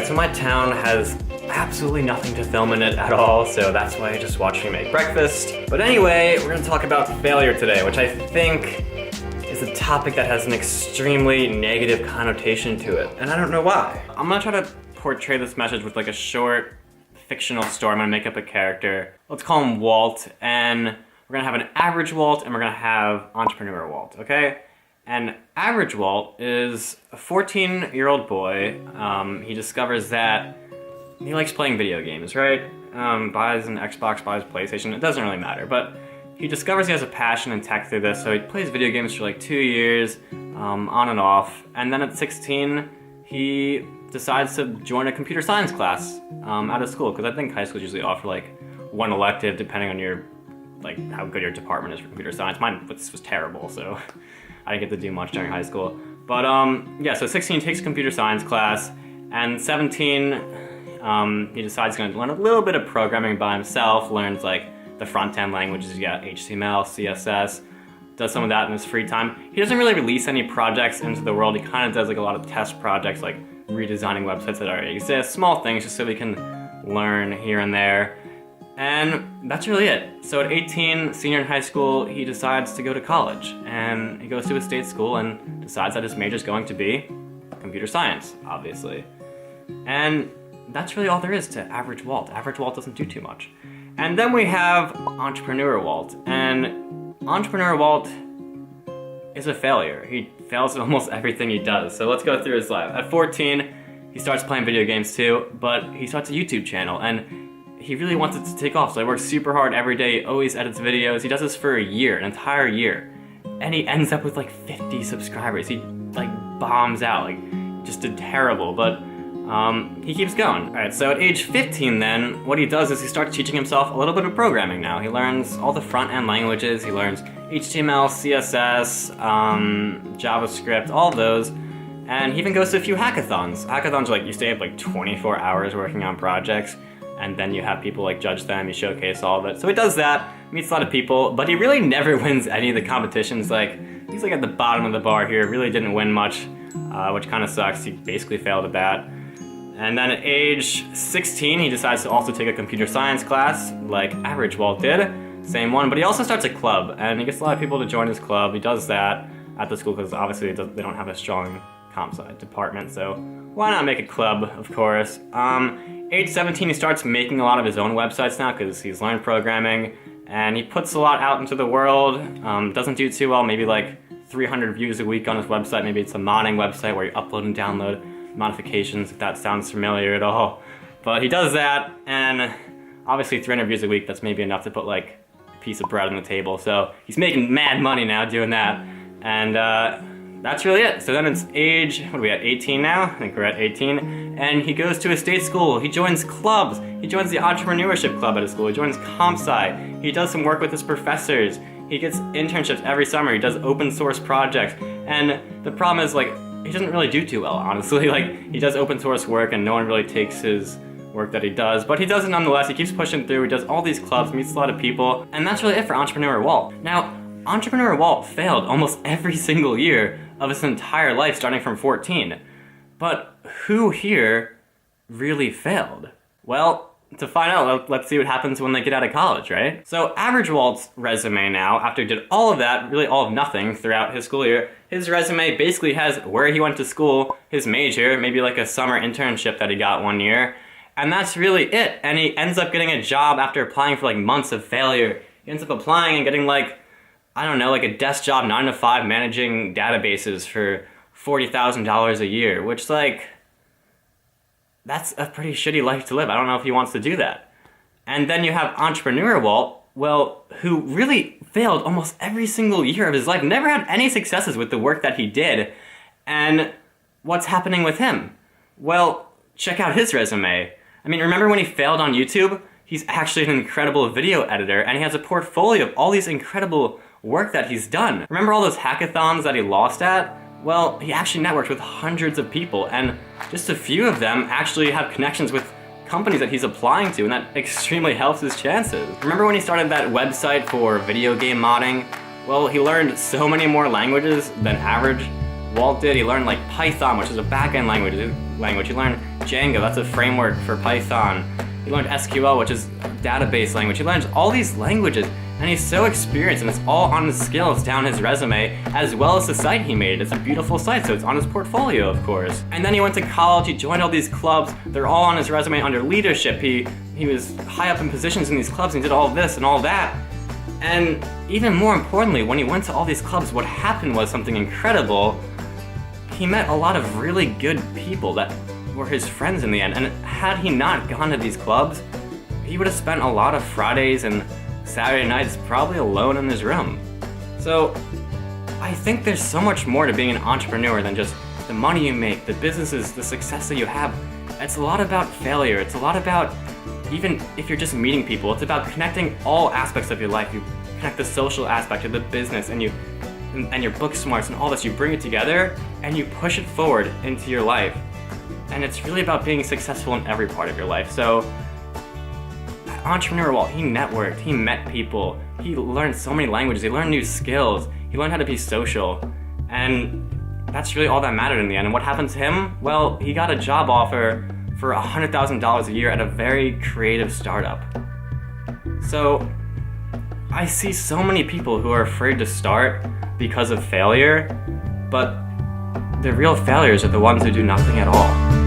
Alright, so my town has absolutely nothing to film in it at all, so that's why I just watched me make breakfast. But anyway, we're gonna talk about failure today, which I think is a topic that has an extremely negative connotation to it, and I don't know why. I'm gonna try to portray this message with like a short fictional story. I'm gonna make up a character. Let's call him Walt, and we're gonna have an average Walt, and we're gonna have entrepreneur Walt, okay? And average Walt is a 14-year-old boy. He discovers that he likes playing video games, right? Buys an Xbox, buys a PlayStation, it doesn't really matter, but he discovers he has a passion in tech through this, so he plays video games for like 2 years, on and off, and then at 16, he decides to join a computer science class out of school, because I think high schools usually offer like one elective depending on your, like how good your department is for computer science. Mine was terrible, so I didn't get to do much during high school. But yeah, so 16 takes a computer science class, and 17, he decides he's gonna learn a little bit of programming by himself, learns like the front-end languages, you got HTML, CSS, does some of that in his free time. He doesn't really release any projects into the world. He kind of does like a lot of test projects, like redesigning websites that already exist, small things just so he can learn here and there. And that's really it. So at 18, senior in high school, he decides to go to college, and he goes to a state school and decides that his major is going to be computer science, obviously. And that's really all there is to average Walt. Average Walt doesn't do too much. And then we have entrepreneur Walt, and entrepreneur Walt is a failure. He fails at almost everything he does. So let's go through his life. At 14, he starts playing video games too, but he starts a YouTube channel, and he really wants it to take off, so he works super hard every day, always edits videos. He does this for a year, an entire year, and he ends up with like 50 subscribers. He like bombs out, like just did terrible, but he keeps going. All right, so at age 15 then, what he does is he starts teaching himself a little bit of programming now. He learns all the front-end languages, he learns HTML, CSS, JavaScript, all those, and he even goes to a few hackathons. Hackathons are like, you stay up like 24 hours working on projects, and then you have people like judge them, you showcase all of it. So he does that, meets a lot of people, but he really never wins any of the competitions. Like, he's like at the bottom of the bar here, really didn't win much, which kind of sucks. He basically failed at that. And then at age 16, he decides to also take a computer science class, like average Walt did, same one, but he also starts a club, and he gets a lot of people to join his club. He does that at the school because obviously they don't have a strong comp sci department, so why not make a club, of course. Age 17, he starts making a lot of his own websites now because he's learned programming, and he puts a lot out into the world. Doesn't do too well, maybe like 300 views a week on his website. Maybe it's a modding website where you upload and download modifications, if that sounds familiar at all. But he does that, and obviously 300 views a week, that's maybe enough to put like a piece of bread on the table. So he's making mad money now doing that, and that's really it. So then it's age, what are we at, 18 now? I think we're at 18. And he goes to a state school, he joins clubs, he joins the entrepreneurship club at his school, he joins comp sci, he does some work with his professors, he gets internships every summer, he does open source projects. And the problem is, like, he doesn't really do too well, honestly. Like, he does open source work and no one really takes his work that he does, but he does it nonetheless. He keeps pushing through, he does all these clubs, meets a lot of people, and that's really it for entrepreneur Walt. Now, entrepreneur Walt failed almost every single year of his entire life starting from 14. But who here really failed? Well, to find out, let's see what happens when they get out of college, right? So average Walt's resume now, after he did all of that, really all of nothing throughout his school year, his resume basically has where he went to school, his major, maybe like a summer internship that he got one year, and that's really it. And he ends up getting a job after applying for like months of failure. He ends up applying and getting like, I don't know, like a desk job, 9 to 5, managing databases for $40,000 a year, which, like, that's a pretty shitty life to live. I don't know if he wants to do that. And then you have entrepreneur Walt, well, who really failed almost every single year of his life, never had any successes with the work that he did. And what's happening with him? Well, check out his resume. I mean, remember when he failed on YouTube? He's actually an incredible video editor, and he has a portfolio of all these incredible work that he's done. Remember all those hackathons that he lost at? Well, he actually networked with hundreds of people, and just a few of them actually have connections with companies that he's applying to, and that extremely helps his chances. Remember when he started that website for video game modding? Well, he learned so many more languages than average Walt did. He learned like Python, which is a back-end language. He learned Django, that's a framework for Python. He learned SQL, which is a database language. He learned all these languages, and he's so experienced, and it's all on his skills down his resume, as well as the site he made. It's a beautiful site, so it's on his portfolio, of course. And then he went to college, he joined all these clubs. They're all on his resume under leadership. He was high up in positions in these clubs, and he did all this and all that. And even more importantly, when he went to all these clubs, what happened was something incredible. He met a lot of really good people that were his friends in the end. And had he not gone to these clubs, he would have spent a lot of Fridays and Saturday nights probably alone in his room. So I think there's so much more to being an entrepreneur than just the money you make, the businesses, the success that you have. It's a lot about failure. It's a lot about, even if you're just meeting people, it's about connecting all aspects of your life. You connect the social aspect to the business and your book smarts and all this. You bring it together and you push it forward into your life. And it's really about being successful in every part of your life. So entrepreneur Walt, he networked, he met people, he learned so many languages, he learned new skills, he learned how to be social, and that's really all that mattered in the end. And what happened to him? Well, he got a job offer for $100,000 a year at a very creative startup. So I see so many people who are afraid to start because of failure, but the real failures are the ones who do nothing at all.